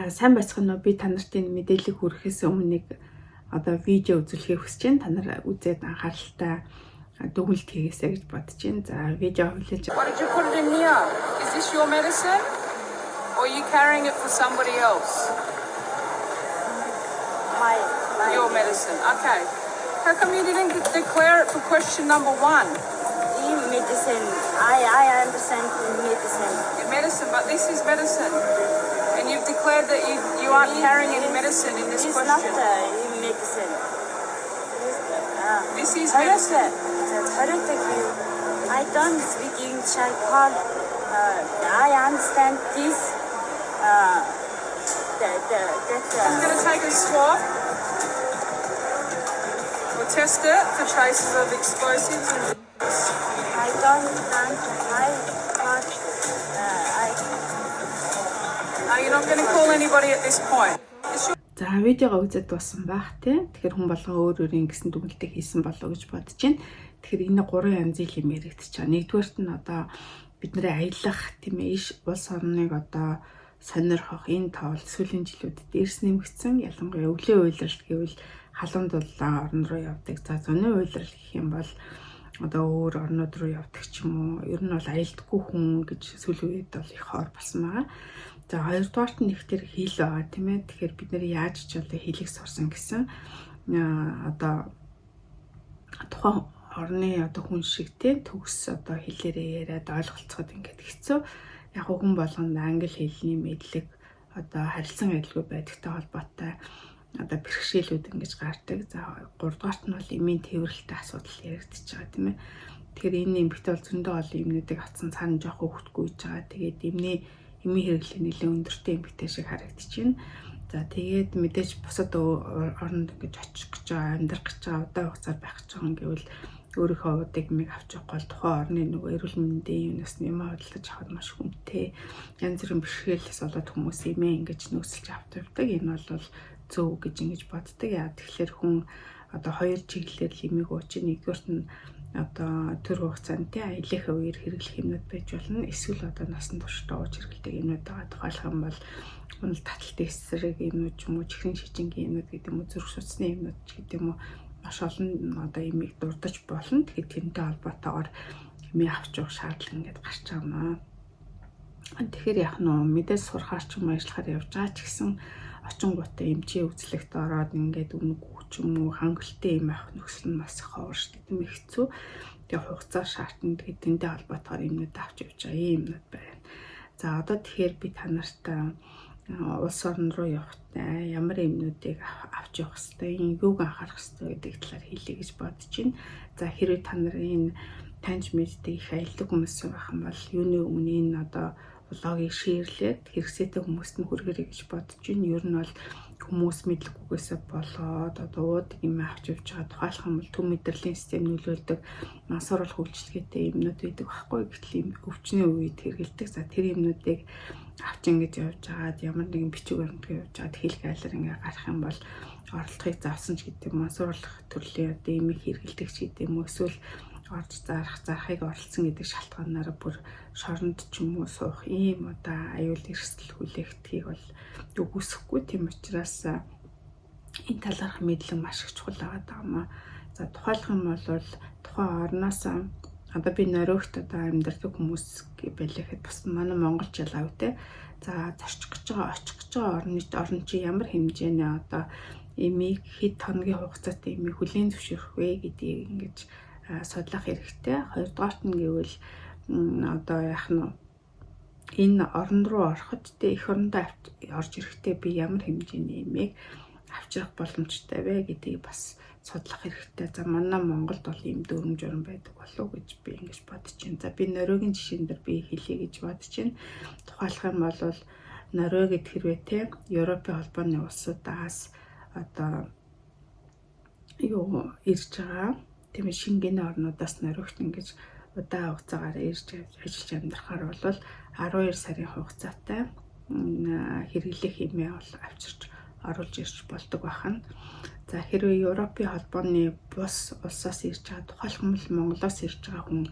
Сайн байцгаана уу? Би та нарт энэ мэдээлэл хүрэхээс өмнө нэг видео үзүүлэхийг хүсэж байна. Та нар үзээд анхааралтай дүгнэлт хийгээсэй гэж бодож байна. За видео хүлээж. Why did you put it in here? Is this your medicine? Or are you carrying it for somebody else? My Your medicine. Okay. How come you didn't declare it for question number 1? medicine. I understand medicine. Your medicine, but this is medicine. And you've declared that you aren't carrying any medicine in this It's question. not medicine. This is medicine. I don't speak English. I understand this. I'm going to take a swab. We'll test it for traces of explosives. I don't understand. No, you're not going to call anybody at this point. За видеого үзээд дууссан байх тий. Тэгэхээр хүн болгон өөр ингэсэн дүгнэлтийг хийсэн болов гэж бодож байна. Тэгэхээр энэ 3 янзын юм яригдчих чаа. Нэгдүгээрт нь бидний аялах тийм ээ иш улс орныг сонирхох энэ тоол сүүлийн жилүүдэд эрс нэмэгдсэн. Ялангуяа өвлийн уйлрал гэвэл халуун дулаан орн руу явдаг. За зуны уйлрал гэх юм бол өөр орнууд руу явдаг ч юм уу. Ер нь бол аялдаггүй хүн гэж сүүлийн үед бол их хоор болсон байгаа. За хоёрдугаарт нь их тэр хил байгаа тийм ээ. Тэгэхээр бид нэр яаж ч хэлийг сурсан гэсэн тухайн орны хүн шиг тийм төгс хэлээрээ яриад ойлголцоход ингээд хэцүү. Яг хүн болгонд англи хэлний мэдлэг харилцан адилгүй байдагтай холбоотой бэрхшээлүүд ингэж гардаг. За гуравдугаарт нь бол эмийн тээвэрлэлтэй асуудал яригдчихэж байгаа тийм ээ. Тэгэхээр энэ эмэгтэй бол зөндөө олон юмнуудыг авсан цаана жоох хөвгтгүй гэж байгаа. Тэгээд эмийн хэрэглээ нэлээд өндөртэй эмэгтэй шиг харагдчихэв. За тэгээд мэдээж бусад оронд ингэж очих гэж байгаа, амьдрах гэж байгаа, удаан хугацаар байх гэж байгаа гэвэл өөрийнхөө удыг мэг авч явах бол тухайн орны нөгөө эрүүл мэндийн юунаас нэм худалдаж авах маш хүнтэй. Янз бүрийн бэрхшээлээс болоод хүмүүс эмээ ингэж нөөцлж авдаг. Энэ бол зөв гэж ингэж боддог. Яа тэгэхээр хүн хоёр чиглэлээр эмийг ууч. Нэгдүгээрт нь төр хугацаанд аялахын үеэр хэрэглэх юмнууд байж болно. Эсвэл насан туршдаа ууж хэрэглэдэг юмнууд байгаа. Тухайлх юм бол унал таталтай эсрэг юмнууд ч юм уу, чихрийн шижингийн юмнууд гэдэг юм уу, зүрх судасны юмнууд ч гэдэг юм уу, маш олон эмийг дурдаж болно. Тэгэхээр тэрнтэй холбоотойгоор эмээ авч явах шаардлага ингээд гарч байгаа юм. Тэгэхээр яг мэдээс сурахаар ч юм ажиллахаар явж байгаа ч гэсэн очингуудаа эмчийн үзлэгт ороод ингээд үнэгүй ч юм уу хангалттай юм авах нөхцөл нь бас ховор шүү дээ. Тийм хэцүү. Тэгээ хугацаа шаардна. Тэгээд тэндээ холбоотойгоор юмнууд авч явж байгаа юмнууд байна. За тэгэхээр би та нарт улс орн руу явахдаа ямар юмнуудыг авч явах хэрэгтэй, юуг анхаарах хэрэгтэй гэдэг талаар хэлье гэж бодож байна. За хэрвээ та нар энэ таньж мэддэг их аялдаг хүмүүс байх юм бол юуны өмнө энэ блогийг шеэрлээд хэрэгцээтэй хүмүүст нь хүргэрэй гэж бодож байна. Ер нь бол хүмүүс мэдлэггүйгээсээ болоод уудаг юм авч явж байгаа. Тухайлх юм бол төв мэдрэлийн систем нөлөөлдөг мансууруулах үйлчилгээтэй юмнууд байдаг байхгүй. Гэтэл ийм өвчний үед хэрэгэлдэг. За тэр юмнуудыг авч ингэж явж байгаад ямар нэгэн бичиг баримтыг явж байгаад хэл гайлаар ингээ гарах юм бол оролдохыг завсан ч гэдэг юм. Мансууруулах төрлийн имийг хэрэгэлдэг ч гэдэг юм уу. Эсвэл орж зарахыг оролцсон гэдэг шалтгаанаараа бүр шоронд ч юм уу суух ийм аюул эрсдэл хүлээгдхийг бол үгүйсэхгүй. Тийм учраас энэ талаарх мэдлэг маш их чухал байгаа. За тухайлх юм бол тухайн орноос би Норвегт амьдардаг хүмүүс байлэхэд бас манай монголч ялаа үтэй. За очих гэж байгаа орн чи ямар хэмжээний эмийг хэд хоногийн хугацаатай эмийг хүлээн зөвшөөрөх вэ гэдгийг ингэж судлах хэрэгтэй. Хоёрдугаарт нь гэвэл энэ орн руу ороход их орондоо орж ирэхдээ би ямар хэмжээний эмийг авчрах боломжтой вэ гэдгийг бас судлах хэрэгтэй. За манай Монголд бол ийм дүрм журм байдаг болов уу гэж би ингэж бодож байна. За би Норвегийн жишээн дээр би хэлье гэж бодож байна. Тухайлх юм бол Норвегид хэрвээ Европын холбооны улсуудаас ирж байгаа тийм ээ Шенгений орнуудаас Норвегт ингэж удаан хугацаагаар ирж ажиллаж амьдрахаар бол 12 сарын хугацаатай хэрэглэх хэмээ бол авчирч оруулж ирж болдог байна. За хэрвээ Европын холбооны бус улсаас ирж байгаа тухайлбал Монголоос ирж байгаа хүн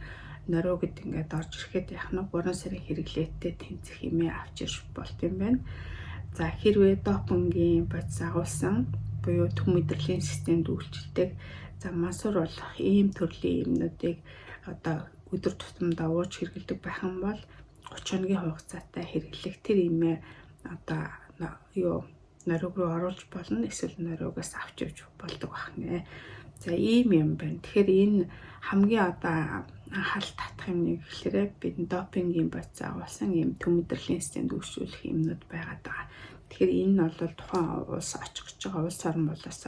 Норвегид ингээд орж ирэхэд яг 3 сарын хэрэглээтэй тэнцэх хэмээ авч ирж болт юм байна. За хэрвээ допингийн бодис агуулсан буюу төв мэдрэлийн системд үйлчилдэг за мансуур болох ийм төрлийн юмнуудыг одоо өдөр тутамдаа ууж хэрэглэдэг байх юм бол 30 хоногийн хугацаатай хэрэглэх тэр имээ одоо нориуг руу оруулж болно, эсвэл нориугаас авч явж болдог байна. За ийм юм байна. Тэгэхээр энэ хамгийн одоо анхаарал татах юм нэг гэхээр бид допингийн бодис агуулсан ийм төв мэдрэлийн системд үйлчлүүлэх юмнууд байгаад байгаа. Тэгэхээр энэ нь бол тухайн улс очих гэж байгаа улс орн болоос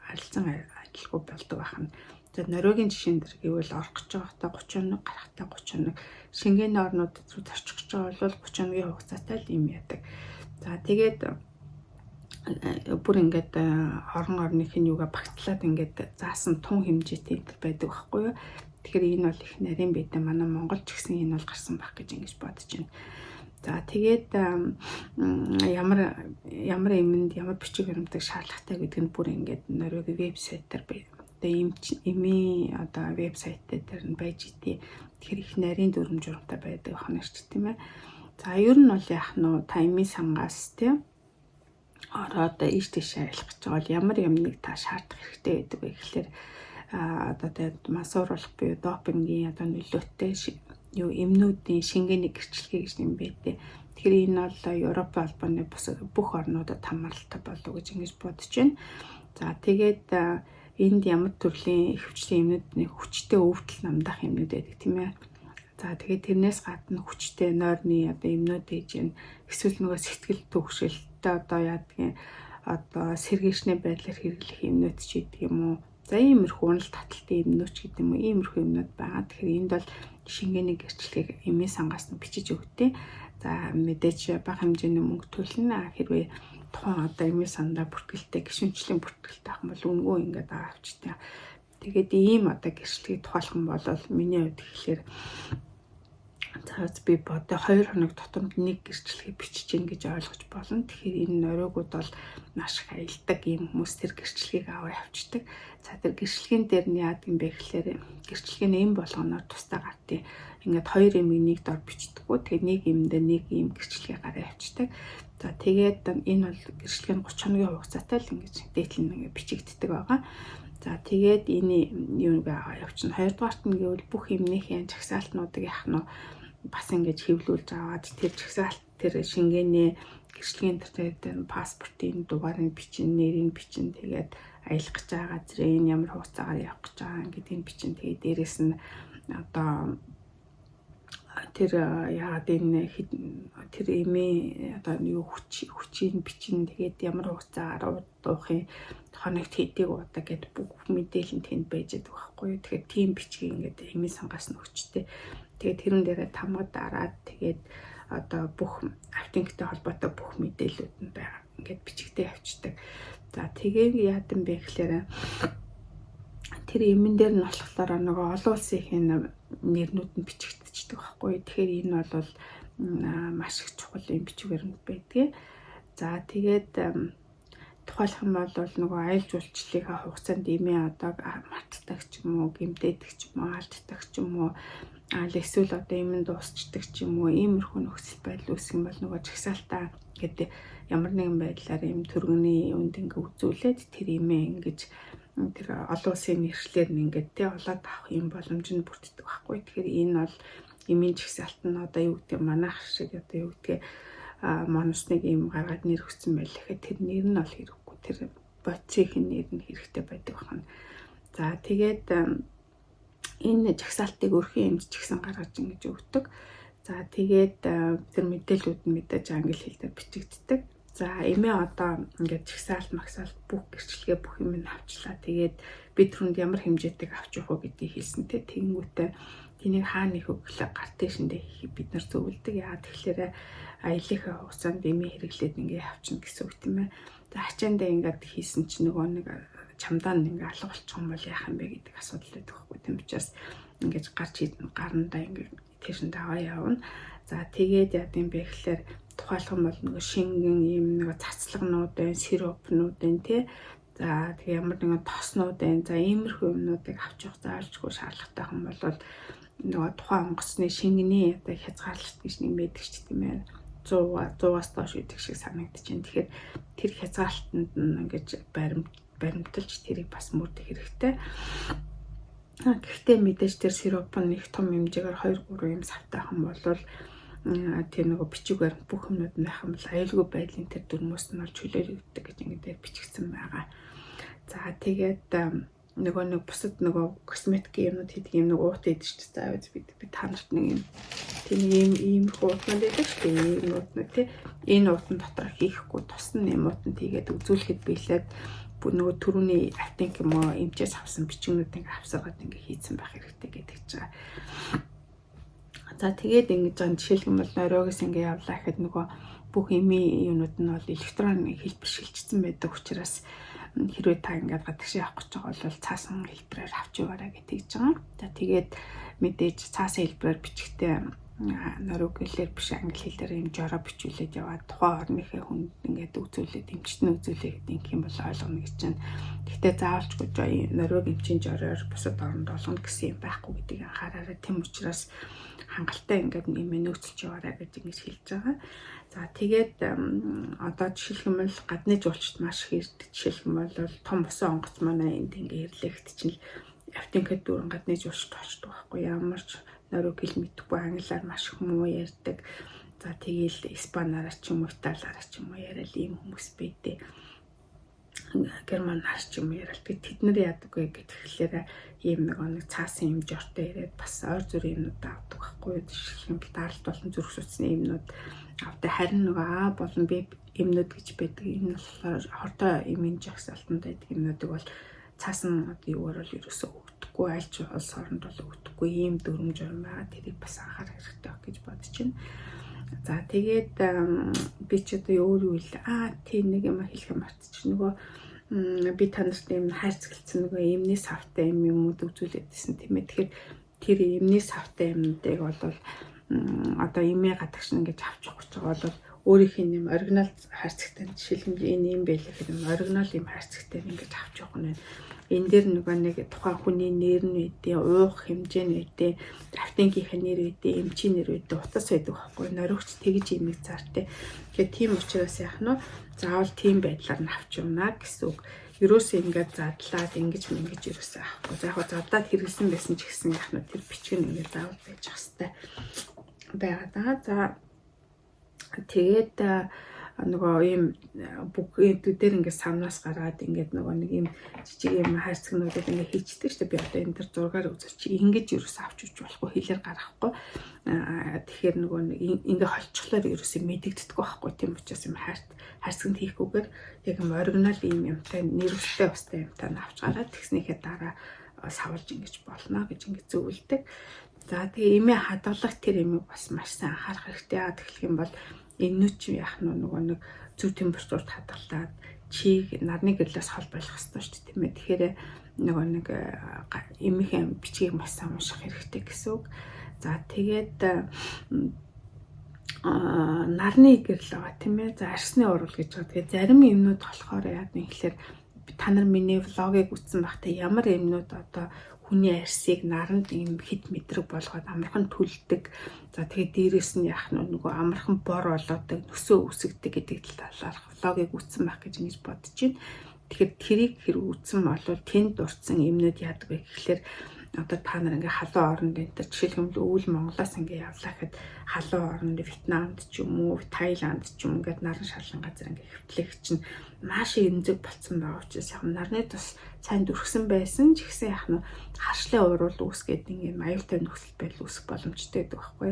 харилцан адилгүй болдог байна. За Норвегийн жишээн дээр гэвэл орох гэж байхдаа 30 хоног, гарахтаа 30 хоног, Шенген орнууд руу зорчих гэж байгаа бол 30 хоногийн хугацаатай л юм яадаг. За тэгээд бүр ингээд орныхын юугаа багтлаад ингээд заасан тун хэмжээтэй энэ байдаг байхгүй юу? Тэгэхээр энэ бол их нарийн байдаа манай Монгол ч гэсэн энэ бол гарсан байх гэж ингэж бодож байна. За тэгээд ямар эмэнд ямар бичиг баримтыг шаардлагатай гэдэг нь бүр ингээд Норвегийн вебсайтаар эмийн одоо вебсайт дээр нь байж идэв. Тэгэхээр их нарийн дүрм журамтай байдаг хоногч тийм ээ. За ер нь бол яах нь та эмийн сангаас тийм ороод ийш тийш аялах гэж байгаа бол ямар юмныг та шаардах хэрэгтэй гэдэг вэ гэхээр одоо тэгээд мансууруулах буюу допингийн одоо нөлөөтэй эмнүүдийн Шенгений гэрчлэгээ гэж юм байдаг. Тэгэхээр энэ бол Европын албаны бүх орнуудад хамааралтай болов гэж ингэж бодож байна. За тэгээд энд ямар төрлийн ихэвчлэн эмнүүдний хүчтэй өвдөл намдах эмнүүд байдаг тийм ээ. За тэгээд тэрнээс гадна хүчтэй нойрны одоо эмнүүд ээж нь эсвэл нөгөө сэтгэл төвшөлтөд одоо яадгийн одоо сэргийшний байдлаар хэрэглэх эмнүүд ч гэдэг юм уу. За иймэрхүү унал таталтын эмнүүд ч гэдэг юм уу. Иймэрхүү эмнүүд байгаа. Тэгэхээр энд бол Шенгений гэрчлэгийг эмийн сангаас нь бичиж өгдөө. За мэдээж бага хэмжээний мөнгө төлнө. Хэрвээ тухайн одоо эмийн сандаа бүртгэлтэй гишүүнчлийн бүртгэлтэй ах юм бол үнгөө ингээд авчтай. Тэгээд ийм одоо гэрчлэгийг тухайлах юм бол миний хувьд гэхэлэр би бодо 2 хоног дотор нэг гэрчлэгийг бичиж гин гэж ойлгож болно. Тэгэхээр энэ нойрогууд бол маш их аялдаг ийм хүмүүс тэр гэрчлэгийг аваа явчихдаг. За тэр гэрчлэгийн дээр нь яадаг юм бэ гэхэлэр гэрчлэгийн эм болгоноор тусдаа гартыг ингээд 2 эмийг нэг дор бичдэггүй. Тэгээд нэг эмдээ нэг ийм гэрчлэгээ гараа явчихдаг. За тэгээд энэ бол гэрчлэгийн 30 хоногийн хугацаатай л ингэж дээдлэн ингээд бичигддэг байгаа. За тэгээд энэ юуг явуулчихна. Хоёрдугаарт нь гэвэл бүх эмнийхээ жагсаалтнуудыг яах нь бас ингэж хэвлүүлж аваад тэр жагсаалт тэр Шенгений гэрчлэгийн дээр паспортын дугаарыг бичин, нэрийг бичин, тэгээд аялах гэж байгаа газрын ямар хугацаагаар явах гэж байгаа гэдгийг бичин. Тэгээд дээрэс нь одоо тэр яагаад энэ тэр эмээ одоо юу хүчийн бичин, тэгээд ямар хугацаагаар уухын хоногт хэдийг удаа гэдэг бүх мэдээлэл нь тэнд байж байгаа байхгүй юу. Тэгэхээр тийм бичгийг ингээд эмийн сангаас нь өчтэй. Тэгээд тэрэн дээрээ тамга дараад тэгээд одоо бүх автинктэй холбоотой бүх мэдээллүүд нь байгаа. Ингээд бичигдээ авчдаг. За тэгээд яадан бэ гэхээр тэр эмэн дээр нь болохоор нөгөө олон улсын нэрнүүд нь бичигдчихдэг байхгүй. Тэгэхээр энэ бол маш их чухал юм бичиг баримт байдаг. За тэгээд тухайлах юм бол нөгөө аялал жуулчлалын хугацаанд эмээ одоо мартдаг ч юм уу, гэмтээдэг ч юм уу, алддаг ч юм уу, эсвэл одоо эмэн дуусчдаг ч юм уу, иймэрхүү нөхцөл байдал үүсэх юм бол нөгөө жагсаалтаа гэдэг ямар нэгэн байдлаар юм төргөний үнд ингээ үзүүлээд тэр эмээ ингэж тэр олон улсын нэршлэр нь ингээд тэ олоод авах юм боломж нь бүрддэг байхгүй. Тэгэхээр энэ бол эмийн жагсаалт нь одоо юу гэдэг манайх шиг одоо юу гэдэг монусныг юм гаргаад нэр өгсөн байл гэхэд тэр нэр нь бол хэрэггүй. Тэр бодисхийн нэр нь хэрэгтэй байдаг байна. За тэгээд энэ жагсаалтыг өрхийн эмч гэсэн гаргаж ингэж өгдөг. За тэгээд тэр мэдээллүүд нь мэдээж англи хэлээр бичигддэг. За эмээ одоо ингээд жагсаалт магсаалт бүх гэрчлэгээ бүх юм нь авчлаа. Тэгээд бид түрүүнд ямар хэмжээтэйг авч явах вэ гэдгийг хэлсэн тэ. Тэнгүүтээ тэнийг хаана их өглөө гарт дэшиндээ хийх бид нар зөвлөдөг. Яа тэгэхээр аяллахын хугацаанд эмээ хэрэглээд ингээ авчна гэсэн үг тийм ээ. За хачаандаа ингээд хийсэн чинь нөгөө нэг чамдаа ингээ алга болчих юм бол яах юм бэ гэдэг асуудал байдаг байхгүй. Тийм учраас ингээд гарандаа ингээ тийшэн даваа явна. За тэгээд яа гэм бэ гэхээр тухайлах юм бол нөгөө шингэн юм нөгөө цацлагнууд байна, сиропнууд байна тий. За тэгээ ямар нэгэн тоснууд байна. За иймэрхүү юмнуудыг авч явах заавалжгүй шаардлагатай юм бол нөгөө тухайн онгоцны шингэний одоо хязгаарлалт гэж нэг мэддэг ч тийм ээ. 100-аас доош идэх шиг санагдаж байна. Тэгэхээр тэр хязгаартанд нь ингэж баримталж тэрийг бас мөрдөх хэрэгтэй. Гэхдээ мэдээж тэр сироп нь их том хэмжээгээр 2-3 юм савтайхан болвол тэр нөгөө бичиг баримт бүх юмнууд нь байх юм бол аюулгүй байдлын тэр дүрмөөс нь бол чөлөөлөгддөг гэж ингэдээр бичигдсэн байгаа. За тэгээд нөгөө нэг бусад нөгөө косметикийн юмнууд хийдэг юм нөгөө уут идэж ч заавал би та нарт нэг юм тийм ийм уутнууд байдаг шүү дээ. Ийм уутнууд тий. Энэ уутан дотор хийхгүй тусна юм уутанд хийгээд үзүүлэхэд биелээд нөгөө түрүүний автинк юм уу эмчээс авсан бичгнүүд ингээ авсаргаад ингээ хийцэн байх хэрэгтэй гэдэг чинь. За тэгээд ингэж жишээлбэл нойрогоос ингээ явлаа гэхэд нөгөө бүх эми юмнууд нь бол электрон хэлбэр шилжчихсэн байдаг учраас хэрвээ та ингээд гадагшаа авах гэж байгаа бол цаасан хэлбэрээр авч яваарай гэж тэгж байгаа. За тэгээд мэдээж цаасан хэлбэрээр бичгтээ нойрог хэлээр биш англи хэлээр юм жороо бичүүлээд яваад тухайн орныхээ хүнд ингээд үзүүлээд эмчтэн үзүүлээд ингэх юм бол ойлгоно гэж байна. Гэхдээ заавалчгүй нойрог эмчийн жороор бусад оронд олгоно гэсэн юм байхгүй гэдгийг анхаараарай. Тэм учраас хангалттай ингээд нэмээ нөөцлж яваарай гэж ингэж хэлж байгаа. За тэгээд одоо жишээлбэл гадны жуулчд маш их ирдэг. Жишээлбэл том босон онгоц манай энд ингээ ирлэхт чинь автинкэд дүүрэн гадны жуулчд очдог байхгүй ямар ч нойрог хэл мэдхгүй англиар маш их муу ярьдаг. За тэгээл испаниараар ч юм уу италиараар ч юм уу яриад ийм хүмүүс байдээ. Германаар ч юм уу яриад тэд нар яадаггүй гэхлээр ийм нэг цаасан юм жортой яриад бас ойр зүрийн юмнууд авдаг байхгүй. Жишээлбэл даралт болон зүрх судасны юмнууд авдаг. Харин нөгөө болон B юмнууд гэж байдаг. Энэ болохоор хортой имийн жагсаалтанд байдаг юмнуудыг бол цаасан юугаар бол ерөөсөө өгдөггүй, аль ч улс оронд бол өгдөггүй ийм дүрм журм байгаа. Тэрийг бас анхаарах хэрэгтэй гэж бодож байна. За тэгээд би ч одоо өөр юу л тийм нэг юм хэлэх юм мартчих. Нөгөө би танарт юм хайрцаглалцсан нөгөө эмний савтай юмуд үзүүлээдсэн тийм ээ. Тэгэхээр тэр эмний савтай юмнуудыг бол одоо эмээ гадагш ингэж авч явах гэж байгаа бол өөрийнх нь юм оригинал хайрцагтай жишээлбэл энэ юм байл гэхэд юм оригинал юм хайрцагтай ингэж авч явах нь энэ дээр нөгөө нэг тухайн хүний нэр нь үдээ, уух хэмжээ нь үдээ, автинкийнхээ нэр үдээ, эмчийн нэр үдээ утас байдаг байхгүй. Норигч тэгж имийг заартай. Тэгэхээр тийм учраас яах нь заавал тийм байдлаар нь авч явна гэсэн үг. Ерөөсөө ингээд задлаад ингэж ерөөсөө авахгүй. За яг задлаад хэрэглэсэн байсан ч гэсэн яах нь тэр бичиг нь ингээд заавал байж ах хэвээр байгаа даа. За тэгээд нөгөө ийм бүгд дээр ингээд самнаас гараад ингээд нөгөө нэг ийм жижиг юм хайрцагнуудад ингээд хийчдэг шүү дээ. Би одоо энэ төр зургаар үзэж ингэж ерөөсөө авч үж болохгүй, хэлээр гаргахгүй. Тэгэхээр нөгөө нэг ингээд холцохлоор ерөөсөө мэдэгддэг байхгүй. Тийм учраас юм хайрцагт хийхгүйгээр яг юм оригинал ийм юмтай нэрвэлтэй устай юмтай авч гараад тэгснийхээ дараа савлж ингэж болно гэж ингэж зөвлөдөг. За тэгээ эмээ хадгалах тэр эмийг бас маш сайн анхаарах хэрэгтэй. Яагаад гэвэл юм бол энэний чи яах нь нөгөө нэг зөв температурт хадгалаад чийг нарны гэрлээс хол болох хэрэгтэй шүү дээ тийм ээ. Тэгэхээр нөгөө нэг эмийнхээ бичгийг маш сайн унших хэрэгтэй гэсэн үг. За тэгээд нарны гэрэл байгаа тийм ээ. За арсны урал гэж байгаа. Тэгээд зарим юмнууд болохоор яа гэвэл та нар миний влогийг үзсэн багтаа ямар юмнууд одоо хүний арсыг наранд юм хэд мэдрэг болгоод амархан түлдэг. За тэгээд дээрээс нь яах нь нөгөө амархан бор болоодаг, нөсөө үсгдэг гэдэг талаар влогийг үзсэн байх гэж ингэж бодож байна. Тэгэхээр тэрийг хэрэг үзсэн бол тэнд дурдсан юмнууд яадаг вэ гэхлээр одоо та нар ингээ халуун оронд энэ жишээлбэл өвөл Монголоос ингээ явлаа гэхэд халуун оронд Вьетнамд ч юм уу, Таиланд ч юм ингээд наран шалган газар ингээ хэвтлэх чинь маш эмзэг болцсон байгаа учраас яг нарны тус сайн дүрхсэн байсан ч гэсэн яг нь харшлын уурал үүсгээд ингээ аюултай нөхцөл байдал үүсэх боломжтой гэдэг байхгүй.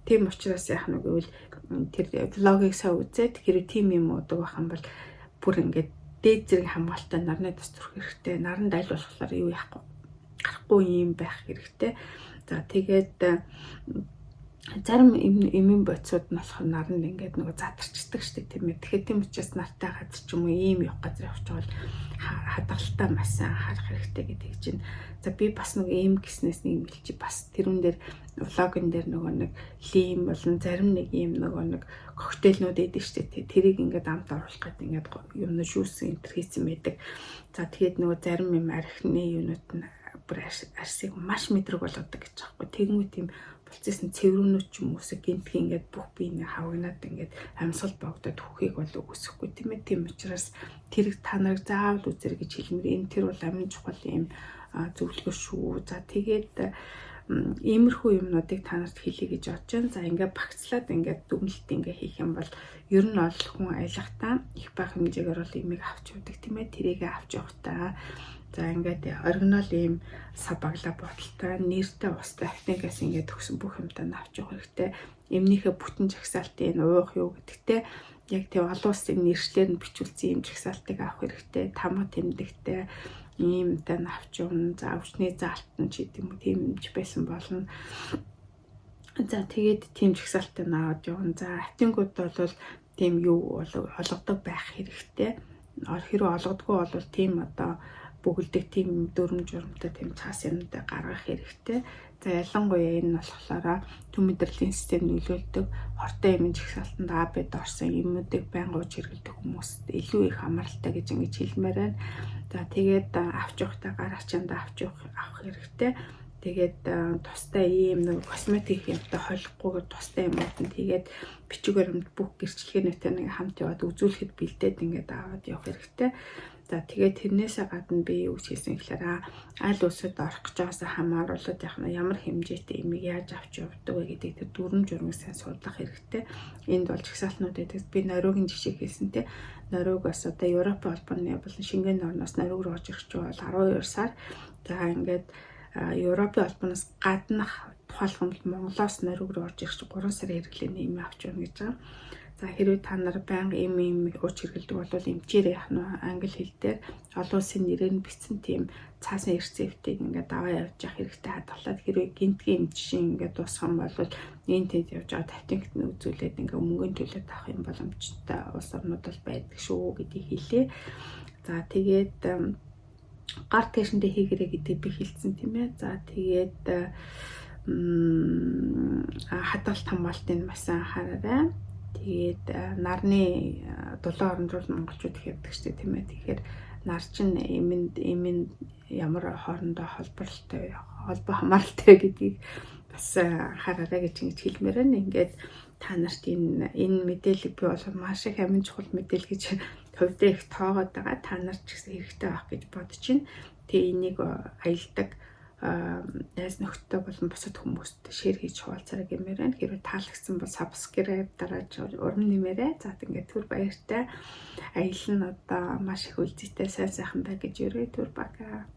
Тийм учраас яг нь гэвэл тэр влогийг сайн үзээд хэрэг тийм юм уудаг байх юм бол бүр ингээ дээд зэрэг хамгаалалттай нарны тус дүрх хэрэгтэй. Наранд аль болохоор юу яахгүй гарахгүй юм байх хэрэгтэй. За тэгээд зарим эмийн бодисууд нь болохоор наранд ингээд нөгөө задарчдаг шүү дээ тийм ээ. Тэгэхээр тийм учраас нартай газар ч юм уу ийм явах газар явж байгаа бол хадгалалтаа маш сайн анхаарах хэрэгтэй гэдэг чинь. За би бас нэг ийм гиснээс нэг мэлчи бас тэрүүн дээр влогын дээр нөгөө нэг лим болон зарим нэг ийм нөгөө нэг коктейлнууд эдэг шүү дээ. Тэрийг ингээд амт оруулах гэдэг ингээд юм шүүс энтер хийсэн байдаг. За тэгээд нөгөө зарим юм архины юунууд нь бүр арсыг маш мэдрэг болгодог гэж байгаа байхгүй. Тэгмүү тийм буцсан цэврүүнүүд ч юм уусаа гинтгий ингээд бүх биений хавагнаад ингээд амьсгал богдоод хөхийг бол үгүйсэхгүй тийм ээ. Тийм учраас тэрийг та нарыг заавал үзэр гэж хэлмээр. Энэ тэр бол амин чухал юм зөвлөгөө шүү. За тэгээд иймэрхүү юмнуудыг та нарт хэлье гэж бодож байна. За ингээд багцлаад ингээд дүгнэлт ингээд хийх юм бол ер нь ол хүн аялахтаа их бага хэмжээгээр бол имийг авч явдаг тийм ээ. Тэрийг авч явахтаа за ингээд оригинал ийм сабагла бодолтой нэртэй устай автигаас ингээд төгсөн бүх юмтай авч явах хэрэгтэй. Эмнийхээ бүтэн жагсаалтын уух юу гэдэгтэй яг тийм олон улсын нэршлэр нь бичүүлсэн юм жагсаалтыг авах хэрэгтэй. Тамга тэмдэгтэй иймтэй авч явна. За өвчний заалтан ч гэдэг юм тиймж байсан болно. За тэгээд тийм жагсаалтыг аваад явна. За хатингууд бол тийм юу олгодог байх хэрэгтэй. Хэрэг олгодгүй бол тийм одоо бүгэлдэг тийм дүрм журамтай тийм цаас юмтай гаргах хэрэгтэй. За ялангуяа энэ нь болохоор төв мэдрэлийн систем нөлөөлдөг хортой эмийн жагсаалтанд АБ-д орсон эмүүдийг байнга ууж хэрэглэдэг хүмүүст илүү их хамааралтай гэж ингэж хэлмээр байна. За тэгээд авч явахдаа гар ачаанд авах хэрэгтэй. Тэгээд тустай ийм нэг косметик юмтай холихгүйгээр тустай юмуд нь тэгээд бичгээр бүх гэрчлэгээнийтэй нэг хамт яваад үзүүлэхэд бэлдээд ингээд аваад явах хэрэгтэй. За тэгээд тэрнээсээ гадна би юу хийсэн гэхээр аль улсад орох гэж байгаасаа хамааруулаад ямар хэмжээтэй эмийг яаж авч явдаг вэ гэдэг тэр дүрм журмыг сайн судлах хэрэгтэй. Энд бол жагсаалтнууд байдаг. Би Норвегийн жишээ хэлсэн те. Норвегиас одоо Европын холбооны болон Шенген орноос Норвег руу орж ирэх чинь бол 12 сар. За ингээд Европын холбооноос гаднах тухайлбал Монголоос Норвег руу орж ирэх чинь 3 сарын хэрэглээний эм авч явна гэж байгаа. За хэрвээ та нар байнга эм ууч хэрэглэдэг бол эмчээр яах нь англи хэл дээр олон улсын нэрээр нь бичсэн тийм цаасан рецептийг ингээд аваа явж явах хэрэгтэй хадгалаад хэрвээ гинтгийн эмчшин ингээд дуусах юм бол энэ тэнд явж байгаа тавтингт нь үзүүлээд ингээд мөнгөний төлөөд авах юм боломжтой улс орнууд бол байдаг шүү гэдгийг хэлээ. За тэгээд гар тэшэндээ хийгэрэй гэдэг би хэлсэн тийм ээ. За тэгээд хадгалт хамгаалтыг маш сайн анхаараарай. Тэгээд нарны дулаан орнууд монголчууд их явдаг шүү дээ тийм ээ. Тэгэхээр нар чинь эмэнд ямар хоорондоо холбоо хамааралтай гэдгийг бас анхаараарай гэж ингэж хэлмээр байна. Ингээд та нарт энэ мэдээлэл би бол маш их амин чухал мэдээлэл гэж хувьдаа их тоогоод байгаа. Та нар ч гэсэн хэрэгтэй байх гэж бодож байна. Тэгээ энийг аялдаг найз нөхдөд болон бусад хүмүүст шеэр хийж хуваалцарай гэмээр байна. Хэрвээ таалагдсан бол subscribe дарааж урам нэмээрэй. За ингээд түр баяртай. Аялал нь одоо маш их үлзийтэй сайн сайхан бай гэж өрөө түр бага.